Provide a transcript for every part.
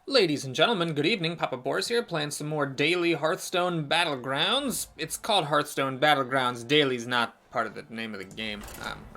Ladies and gentlemen, good evening. Papa Boris here, playing some more daily Hearthstone Battlegrounds. It's called Hearthstone Battlegrounds. Daily's not part of the name of the game.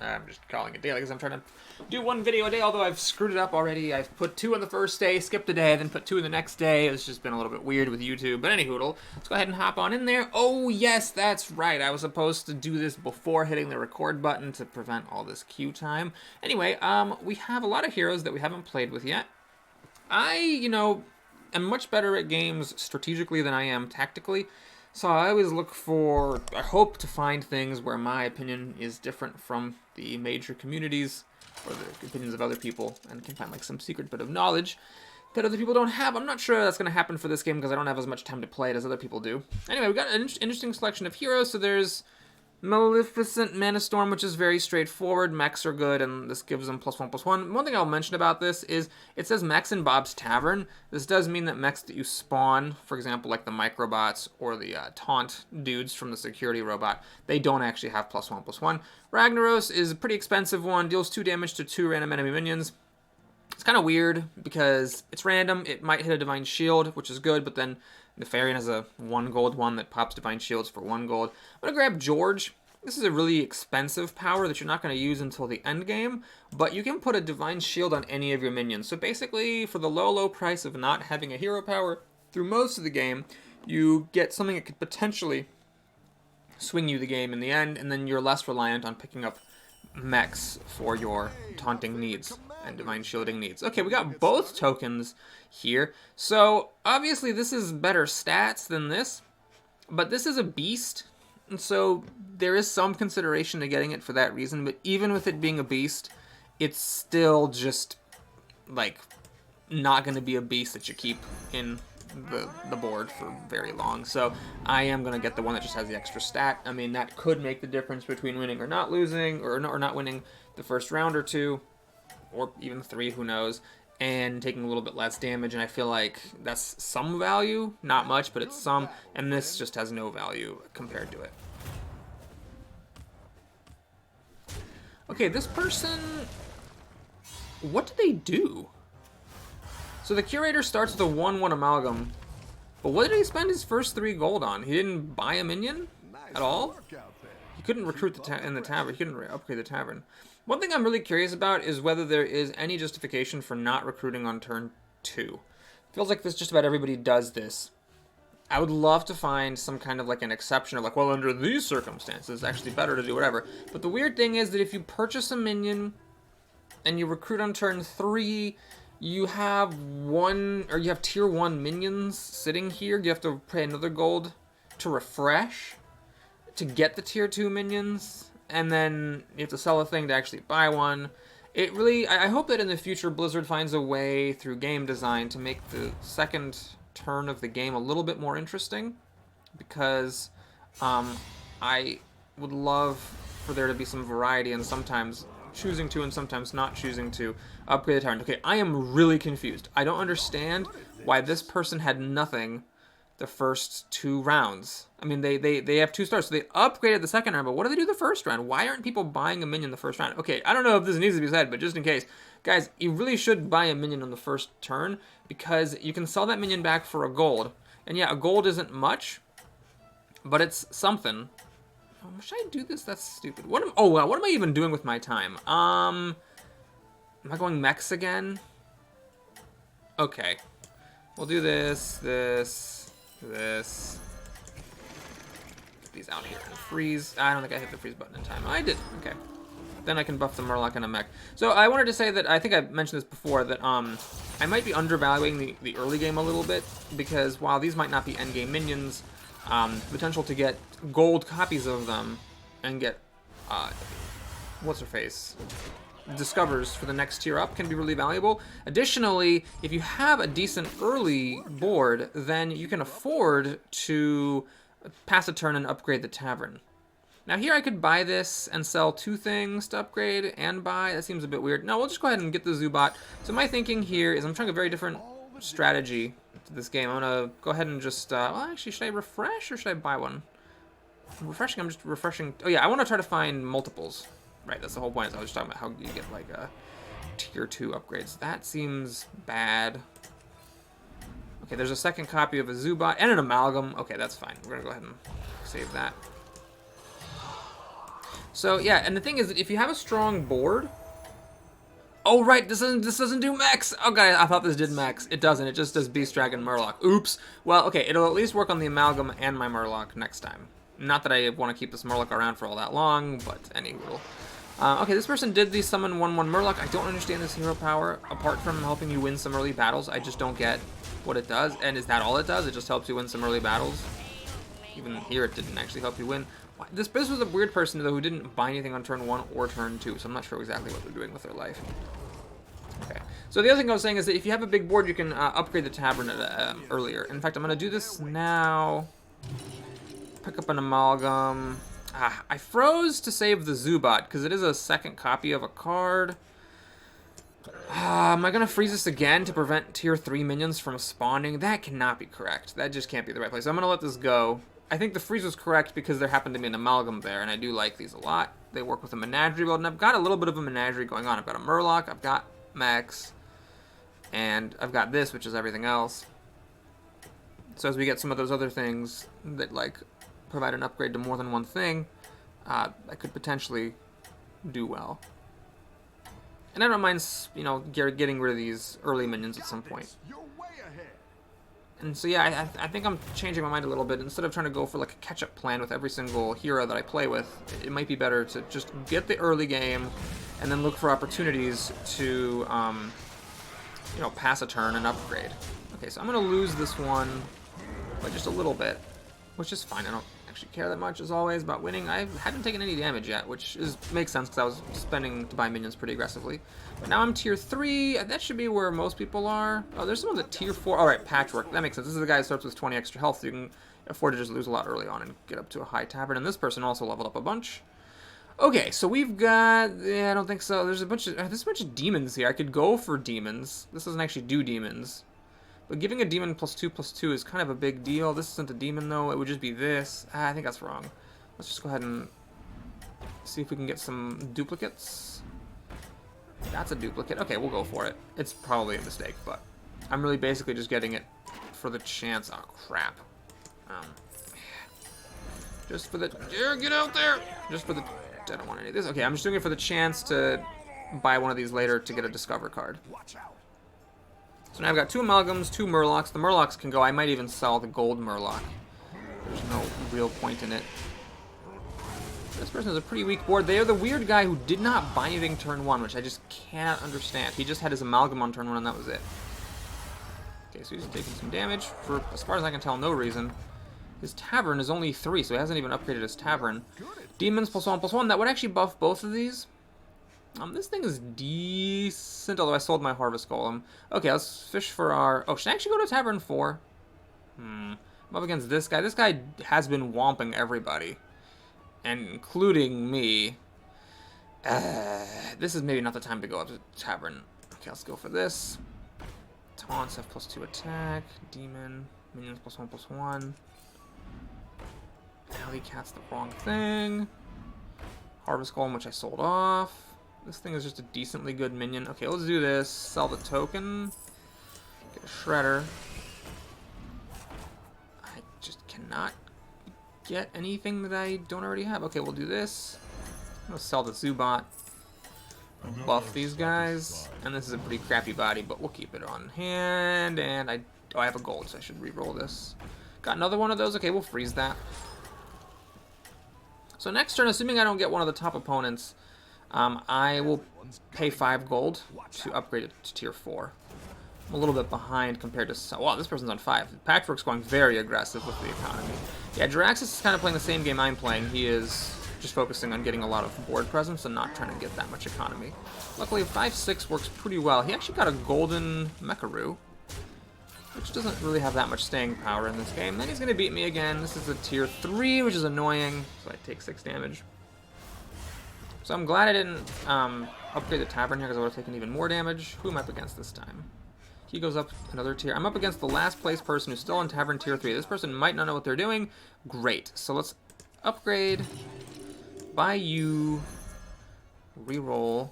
I'm just calling it daily because I'm trying to do one video a day, although I've screwed it up already. I've put 2 on the first day, skipped a day, then put 2 in the next day. It's just been a little bit weird with YouTube. But anyhoodle, let's go ahead and hop on in there. Oh, yes, that's right. I was supposed to do this before hitting the record button to prevent all this queue time. Anyway, we have a lot of heroes that we haven't played with yet. Am much better at games strategically than I am tactically. So I always I hope to find things where my opinion is different from the major communities or the opinions of other people, and can find like some secret bit of knowledge that other people don't have. I'm not sure that's going to happen for this game because I don't have as much time to play it as other people do. Anyway, we got an interesting selection of heroes. So there's Maleficent Mana Storm, which is very straightforward. Mechs are good, and this gives them +1/+1. One thing I'll mention about this is it says mechs in Bob's Tavern. This does mean that mechs that you spawn, for example, like the microbots or the taunt dudes from the security robot, they don't actually have +1/+1. Ragnaros is a pretty expensive one, deals 2 damage to 2 random enemy minions. It's kind of weird because it's random. It might hit a Divine Shield, which is good, but then Nefarian has a 1 gold one that pops Divine Shields for 1 gold. I'm going to grab George. This is a really expensive power that you're not going to use until the end game, but you can put a Divine Shield on any of your minions. So basically, for the low price of not having a hero power through most of the game, you get something that could potentially swing you the game in the end, and then you're less reliant on picking up mechs for your taunting needs and divine shielding needs. Okay, we got both tokens here. So obviously this is better stats than this, but this is a beast, and so there is some consideration to getting it for that reason. But even with it being a beast, it's still just like not going to be a beast that you keep in the board for very long. So I am going to get the one that just has the extra stat. I mean, that could make the difference between winning or not losing, or not winning the first round or 2, or even 3, who knows, and taking a little bit less damage. And I feel like that's some value, not much, but it's some, and this just has no value compared to it. Okay, this person, what do they do? So the Curator starts with a 1/1 Amalgam, but what did he spend his first 3 gold on? He didn't buy a minion at all? He couldn't recruit in the tavern. He couldn't upgrade the tavern. One thing I'm really curious about is whether there is any justification for not recruiting on turn 2. Feels like just about everybody does this. I would love to find some kind of like an exception of like, well, under these circumstances, it's actually better to do whatever. But the weird thing is that if you purchase a minion and you recruit on turn 3, you have tier 1 minions sitting here. You have to pay another gold to refresh to get the tier 2 minions, and then you have to sell a thing to actually buy one. It really, I hope that in the future Blizzard finds a way through game design to make the second turn of the game a little bit more interesting, because I would love for there to be some variety, and sometimes choosing to and sometimes not choosing to upgrade the tyrant. Okay, I am really confused. I don't understand why this person had nothing the first 2 rounds. I mean, they have 2 stars, so they upgraded the second round, but what do they do the first round? Why aren't people buying a minion the first round? Okay, I don't know if this needs to be said, but just in case. Guys, you really should buy a minion on the first turn, because you can sell that minion back for a gold. And yeah, a gold isn't much, but it's something. Oh, should I do this? That's stupid. What am I even doing with my time? Am I going mechs again? Okay. We'll do this. Put these out here and freeze. I don't think I hit the freeze button in time. I did. Okay. Then I can buff the Murloc and a mech. So I wanted to say that I think I mentioned this before, that I might be undervaluing the early game a little bit, because while these might not be endgame minions, potential to get gold copies of them and get what's her face discovers for the next tier up can be really valuable. Additionally, if you have a decent early board, then you can afford to pass a turn and upgrade the tavern. Now here I could buy this and sell 2 things to upgrade and buy. That seems a bit weird. No, we'll just go ahead and get the Zubat. So my thinking here is I'm trying a very different strategy to this game. I'm gonna go ahead and just, well, actually, should I refresh or should I buy one? Refreshing, I'm just refreshing. Oh yeah, I want to try to find multiples. Right, that's the whole point. I was just talking about how you get like a tier 2 upgrades. That seems bad. Okay, there's a second copy of a Zubat and an Amalgam. Okay, that's fine. We're going to go ahead and save that. So, yeah, and the thing is that if you have a strong board... Oh, right, this doesn't do Max! Okay, I thought this did Max. It doesn't. It just does Beast Dragon Murloc. Oops. Well, okay, it'll at least work on the Amalgam and my Murloc next time. Not that I want to keep this Murloc around for all that long, but anywho. Okay, this person did the summon 1/1 Murloc. I don't understand this hero power. Apart from helping you win some early battles, I just don't get what it does. And is that all it does? It just helps you win some early battles? Even here, it didn't actually help you win. This was a weird person, though, who didn't buy anything on turn 1 or turn 2, so I'm not sure exactly what they're doing with their life. Okay, so the other thing I was saying is that if you have a big board, you can upgrade the Tavern earlier. In fact, I'm going to do this now. Pick up an Amalgam. I froze to save the Zubat, because it is a second copy of a card. Am I going to freeze this again to prevent tier 3 minions from spawning? That cannot be correct. That just can't be the right place. I'm going to let this go. I think the freeze was correct because there happened to be an Amalgam there, and I do like these a lot. They work with a Menagerie build, and I've got a little bit of a Menagerie going on. I've got a Murloc, I've got Max, and I've got this, which is everything else. So as we get some of those other things that, like, provide an upgrade to more than one thing, I could potentially do well. And I don't mind, you know, getting rid of these early minions at some point. And so yeah, I think I'm changing my mind a little bit. Instead of trying to go for like a catch-up plan with every single hero that I play with, it might be better to just get the early game and then look for opportunities to, you know, pass a turn and upgrade. Okay, so I'm going to lose this one by just a little bit, which is fine. I don't actually care that much, as always, about winning. I haven't taken any damage yet, which makes sense because I was spending to buy minions pretty aggressively. But now I'm tier 3. That should be where most people are. Oh, there's someone at tier 4. All right, Patchwork. That makes sense. This is the guy who starts with 20 extra health, so you can afford to just lose a lot early on and get up to a high Tavern. And this person also leveled up a bunch. Okay, so we've got... Yeah, I don't think so. There's a bunch of demons here. I could go for demons. This doesn't actually do demons. But giving a demon +2/+2 is kind of a big deal. This isn't a demon, though. It would just be this. I think that's wrong. Let's just go ahead and see if we can get some duplicates. That's a duplicate. Okay, we'll go for it. It's probably a mistake, but I'm really basically just getting it for the chance. Oh, crap. Just for the... Get out there! Just for the... I don't want any of this. Okay, I'm just doing it for the chance to buy one of these later to get a Discover card. So now I've got 2 Amalgams, 2 Murlocs. The Murlocs can go. I might even sell the gold Murloc. There's no real point in it. This person has a pretty weak board. They are the weird guy who did not buy anything turn 1, which I just can't understand. He just had his Amalgam on turn 1 and that was it. Okay, so he's taking some damage for, as far as I can tell, no reason. His Tavern is only 3, so he hasn't even upgraded his Tavern. Demons +1/+1. That would actually buff both of these. This thing is decent, although I sold my Harvest Golem. Okay, let's fish for our... Oh, should I actually go to Tavern 4? I'm up against this guy. This guy has been womping everybody, and including me. This is maybe not the time to go up to Tavern. Okay, let's go for this. Taunts have +2 attack. Demon. Minions +1/+1. Alley Cat's the wrong thing. Harvest Golem, which I sold off. This thing is just a decently good minion. Okay, let's do this. Sell the token. Get a Shredder. I just cannot get anything that I don't already have. Okay, we'll do this. I'm going to sell the Zubat. Buff these guys. And this is a pretty crappy body, but we'll keep it on hand. And I have a gold, so I should re-roll this. Got another one of those. Okay, we'll freeze that. So next turn, assuming I don't get one of the top opponents, I will pay 5 gold to upgrade it to tier 4. I'm a little bit behind compared to... Wow, this person's on 5. Patchwork's going very aggressive with the economy. Yeah, Jiraxis is kind of playing the same game I'm playing. He is just focusing on getting a lot of board presence and not trying to get that much economy. Luckily, 5/6 works pretty well. He actually got a golden Mecharoo, which doesn't really have that much staying power in this game. Then he's going to beat me again. This is a tier 3, which is annoying, so I take 6 damage. So I'm glad I didn't upgrade the Tavern here because I would have taken even more damage. Who am I up against this time? He goes up another tier. I'm up against the last place person who's still in Tavern tier 3. This person might not know what they're doing. Great. So let's upgrade. Buy you. Reroll.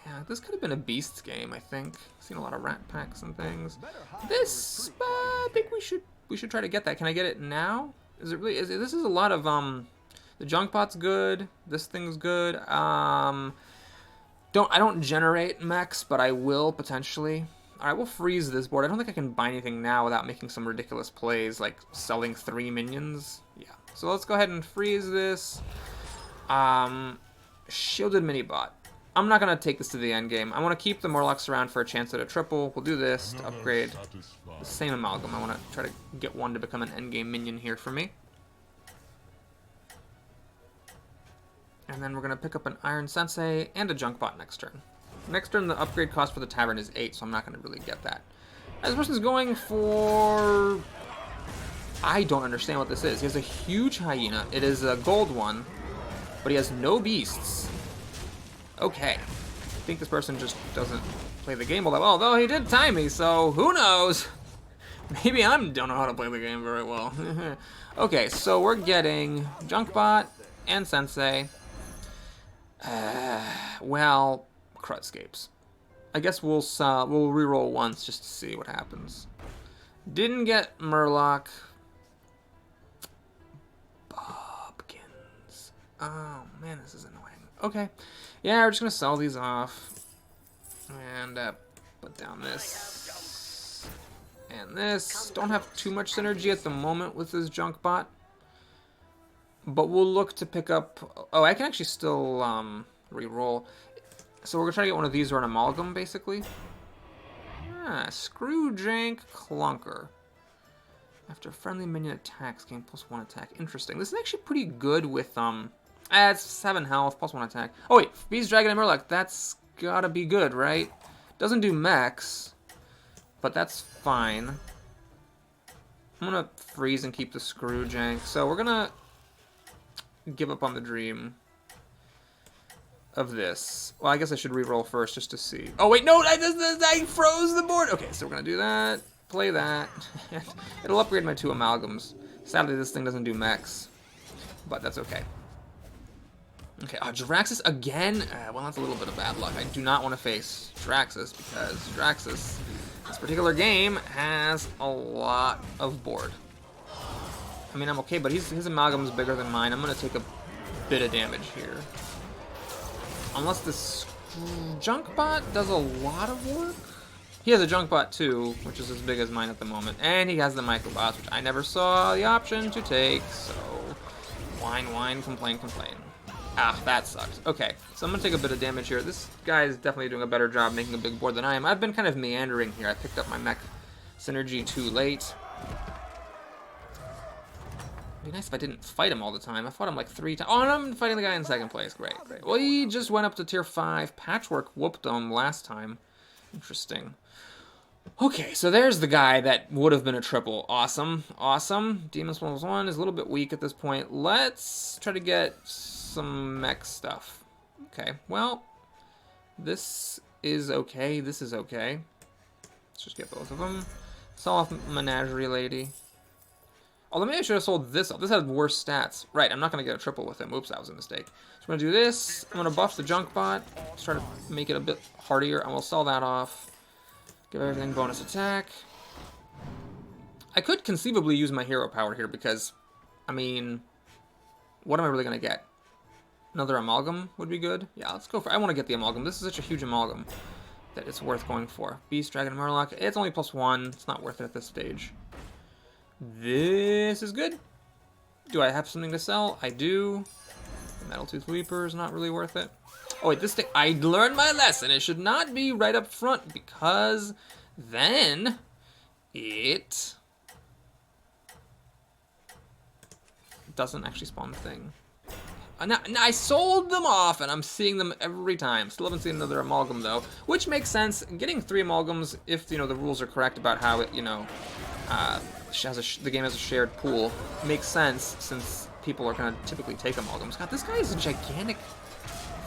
Yeah, This could have been a Beasts game, I think. Seen a lot of rat packs and things. This, I think we should try to get that. Can I get it now? Is it really? This is a lot of the junk pot's good. This thing's good. I don't generate mechs, but I will potentially. All right, we'll freeze this board. I don't think I can buy anything now without making some ridiculous plays, like selling 3 minions. Yeah. So let's go ahead and freeze this. Shielded mini bot. I'm not going to take this to the end game. I want to keep the Morlocks around for a chance at a triple. We'll do this to upgrade the same amalgam. I want to try to get one to become an end game minion here for me. And then we're going to pick up an Iron Sensei and a Junk Bot next turn. Next turn, the upgrade cost for the Tavern is 8, so I'm not going to really get that. This person's going for... I don't understand what this is. He has a huge hyena. It is a gold one, but he has no beasts. Okay. I think this person just doesn't play the game all that well, though he did time me, so who knows? Maybe I don't know how to play the game very well. Okay, so we're getting Junk Bot and Sensei. Well, Crudscapes. I guess we'll reroll once just to see what happens. Didn't get Murloc. Bobkins. Oh man, this is annoying. Okay, yeah, we're just gonna sell these off and put down this and this. Don't have too much synergy at the moment with this Junk Bot. But we'll look to pick up... Oh, I can actually still re-roll. So we're going to try to get one of these or an amalgam, basically. Ah, Screwjank Clunker. After friendly minion attacks, gain +1 attack. Interesting. This is actually pretty good with... it's 7 health, +1 attack. Oh, wait. Beast, Dragon, and Murloc. That's gotta be good, right? Doesn't do mechs, but that's fine. I'm going to freeze and keep the Screwjank. So we're going to... give up on the dream of this. Well, I guess I should re-roll first just to see. Oh, wait, no, I froze the board. Okay, so we're going to do that, play that. It'll upgrade my 2 amalgams. Sadly, this thing doesn't do mechs, but that's okay. Okay, Jiraxis again? Well, that's a little bit of bad luck. I do not want to face Jiraxis because Jiraxis, this particular game, has a lot of board. I mean, I'm okay, but his amalgam is bigger than mine. I'm going to take a bit of damage here. Unless this Junk Bot does a lot of work. He has a Junk Bot too, which is as big as mine at the moment. And he has the Microbots, which I never saw the option to take. So, whine, whine, complain, complain. Ah, that sucks. Okay, so I'm going to take a bit of damage here. This guy is definitely doing a better job making a big board than I am. I've been kind of meandering here. I picked up my mech synergy too late. It'd be nice if I didn't fight him all the time. I fought him like 3 times. Oh, and I'm fighting the guy in 2nd place. Great, great. Well, he just went up to tier 5. Patchwork whooped him last time. Interesting. Okay, so there's the guy that would have been a triple. Awesome, awesome. Demon's +1 is a little bit weak at this point. Let's try to get some mech stuff. Okay, well, this is okay. This is okay. Let's just get both of them. Sell off Menagerie Lady. Oh, maybe I should have sold this off. This has worse stats. Right, I'm not going to get a triple with him. Oops, that was a mistake. So I'm going to do this. I'm going to buff the Junk Bot. Let's try to make it a bit hardier. And we'll sell that off. Give everything bonus attack. I could conceivably use my hero power here because, I mean, what am I really going to get? Another amalgam would be good. Yeah, let's go for it. I want to get the amalgam. This is such a huge amalgam that it's worth going for. Beast, Dragon, and Murloc. It's only +1. It's not worth it at this stage. This is good. Do I have something to sell? I do. The Metal Tooth Reaper is not really worth it. Oh wait, this thing, I learned my lesson. It should not be right up front because then it doesn't actually spawn the thing. Now, I sold them off and I'm seeing them every time. Still haven't seen another amalgam though, which makes sense. Getting 3 amalgams, if the rules are correct about how it, the game has a shared pool, makes sense since people are going to typically take amalgams. God, this guy is a gigantic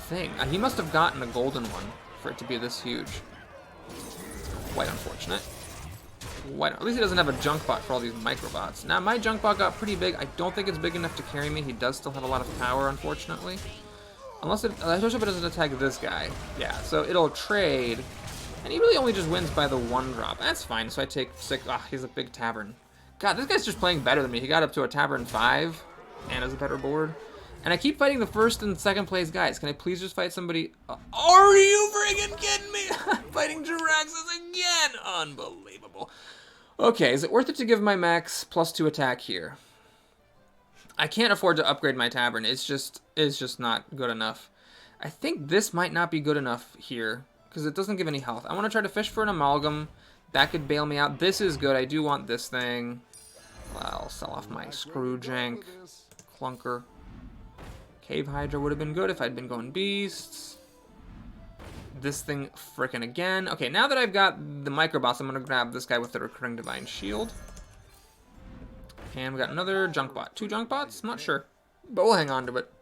thing. He must have gotten a golden one for it to be this huge. Quite unfortunate. At least he doesn't have a Junk Bot for all these Microbots. Now, my Junk Bot got pretty big. I don't think it's big enough to carry me. He does still have a lot of power, unfortunately. Unless it, especially if it doesn't attack this guy. Yeah, so it'll trade. And he really only just wins by the 1-drop. That's fine, so I take 6. Ah, he's a big tavern. God, this guy's just playing better than me. He got up to a tavern 5 and has a better board. And I keep fighting the first and second place guys. Can I please just fight somebody? Are you friggin' kidding me? I'm fighting Jiraxis again. Unbelievable. Okay, is it worth it to give my max +2 attack here? I can't afford to upgrade my tavern. It's just not good enough. I think this might not be good enough here because it doesn't give any health. I want to try to fish for an amalgam. That could bail me out. This is good. I do want this thing. I'll sell off my Screwjank, Clunker. Cave Hydra would have been good if I'd been going beasts. This thing frickin' again. Okay, now that I've got the microbots, I'm going to grab this guy with the recurring divine shield. And we got another junk bot. 2 junk bots? I'm not sure. But we'll hang on to it.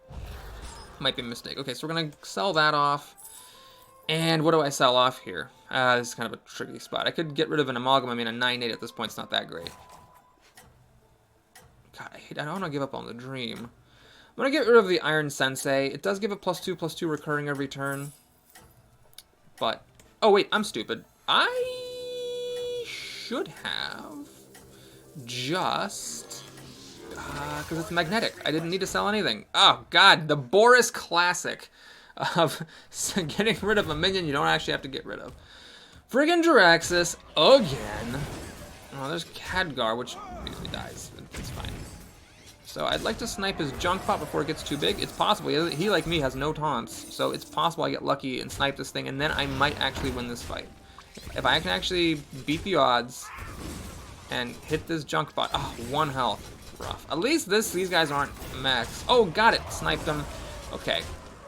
Might be a mistake. Okay, so we're going to sell that off. And what do I sell off here? This is kind of a tricky spot. I could get rid of an amalgam. I mean, a 9/8 at this point is not that great. God, I don't want to give up on the dream. I'm going to get rid of the Iron Sensei. It does give a +2/+2 recurring every turn. But, oh wait, I'm stupid. I should have just, because it's magnetic. I didn't need to sell anything. Oh God, the Boris classic of getting rid of a minion you don't actually have to get rid of. Friggin' Jiraxis again. Oh, there's Khadgar, which usually dies. It's fine. So I'd like to snipe his junk pot before it gets too big. It's possible. He, like me, has no taunts. So it's possible I get lucky and snipe this thing, and then I might actually win this fight. If I can actually beat the odds and hit this junk bot. Oh, 1 health. Rough. At least these guys aren't max. Oh, got it. Sniped them. Okay.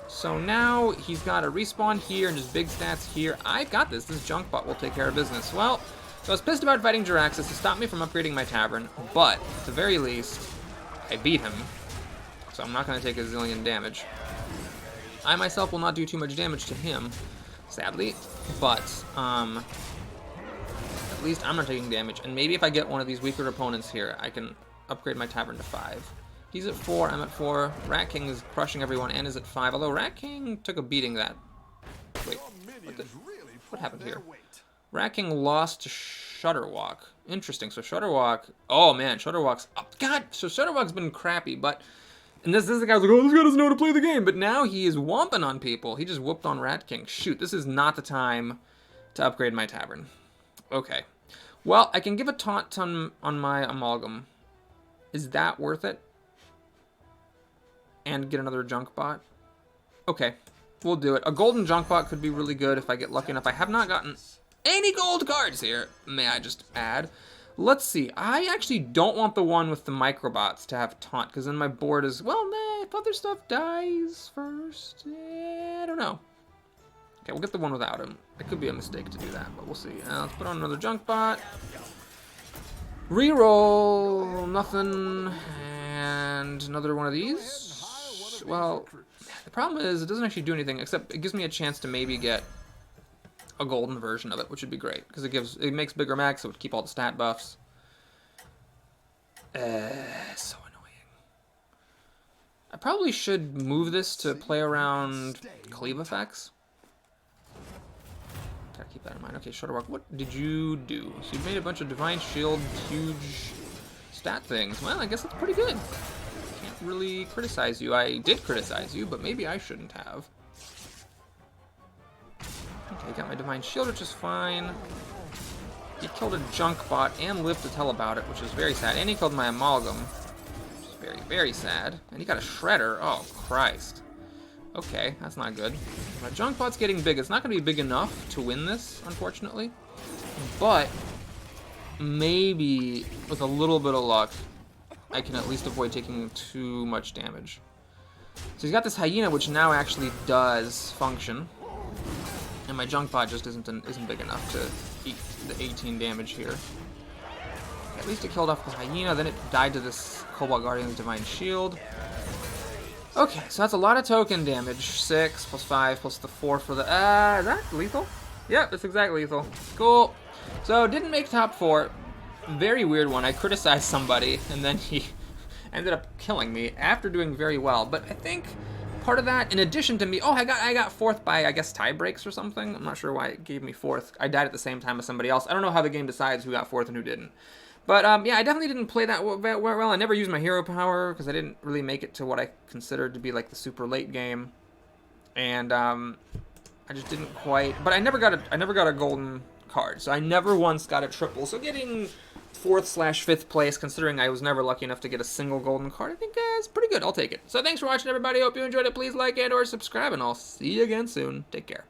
So now he's got a respawn here and just big stats here. I've got this. This junk bot will take care of business. Well, so I was pissed about fighting Jiraxis to stop me from upgrading my tavern, but at the very least, I beat him. So I'm not going to take a zillion damage. I myself will not do too much damage to him, sadly, but at least I'm not taking damage. And maybe if I get one of these weaker opponents here, I can upgrade my tavern to 5. He's at 4, I'm at 4. Rat King is crushing everyone and is at 5, although Rat King took a beating that... Wait, what happened here? Rat King lost to Shutterwalk. Interesting, so Shutterwalk... Oh man, Shutterwalk's up. God, so Shutterwalk's been crappy, but... And this is the guy's like, oh, this guy doesn't know how to play the game, but now he is whomping on people. He just whooped on Rat King. Shoot, this is not the time to upgrade my tavern. Okay. Well, I can give a taunt on my amalgam. Is that worth it? And get another junk bot? Okay, we'll do it. A golden junk bot could be really good if I get lucky enough. I have not gotten any gold cards here, may I just add. Let's see, I actually don't want the one with the microbots to have taunt, because then my board is, well, nah, if other stuff dies first, I don't know. Okay, we'll get the one without him. It could be a mistake to do that, but we'll see. Let's put on another junk bot. Reroll, nothing, and another one of these. Well, the problem is it doesn't actually do anything, except it gives me a chance to maybe get a golden version of it, which would be great, because it makes bigger max, so it would keep all the stat buffs. So annoying. I probably should move this to play around cleave effects. Gotta keep that in mind. Okay, Shutterwalk, what did you do? So you made a bunch of Divine Shield, huge stat things. Well, I guess that's pretty good. Can't really criticize you. I did criticize you, but maybe I shouldn't have. Okay, got my Divine Shield, which is fine. He killed a junk bot and lived to tell about it, which is very sad. And he killed my amalgam, which is very, very sad. And he got a shredder. Oh, Christ. Okay, that's not good. My junk bot's getting big. It's not going to be big enough to win this, unfortunately. But maybe with a little bit of luck, I can at least avoid taking too much damage. So he's got this hyena, which now actually does function. And my junk bot just isn't big enough to eat the 18 damage here. At least it killed off the hyena, then it died to this Cobalt Guardian's Divine Shield. Okay, so that's a lot of token damage. 6 plus 5 plus the 4 for the... is that lethal? Yep, it's exactly lethal. Cool. So, didn't make top 4. Very weird one. I criticized somebody, and then he ended up killing me after doing very well. But I think part of that, in addition to me, I got fourth by, I guess, tie breaks or something. I'm not sure why it gave me fourth. I died at the same time as somebody else. I don't know how the game decides who got fourth and who didn't. But yeah, I definitely didn't play that well. I never used my hero power because I didn't really make it to what I considered to be like the super late game, and I just didn't quite. But I never got a golden card, so I never once got a triple. So getting fourth/fifth place, considering I was never lucky enough to get a single golden card, I think is pretty good. I'll take it. So thanks for watching, everybody. Hope you enjoyed it. Please like and or subscribe, and I'll see you again soon. Take care.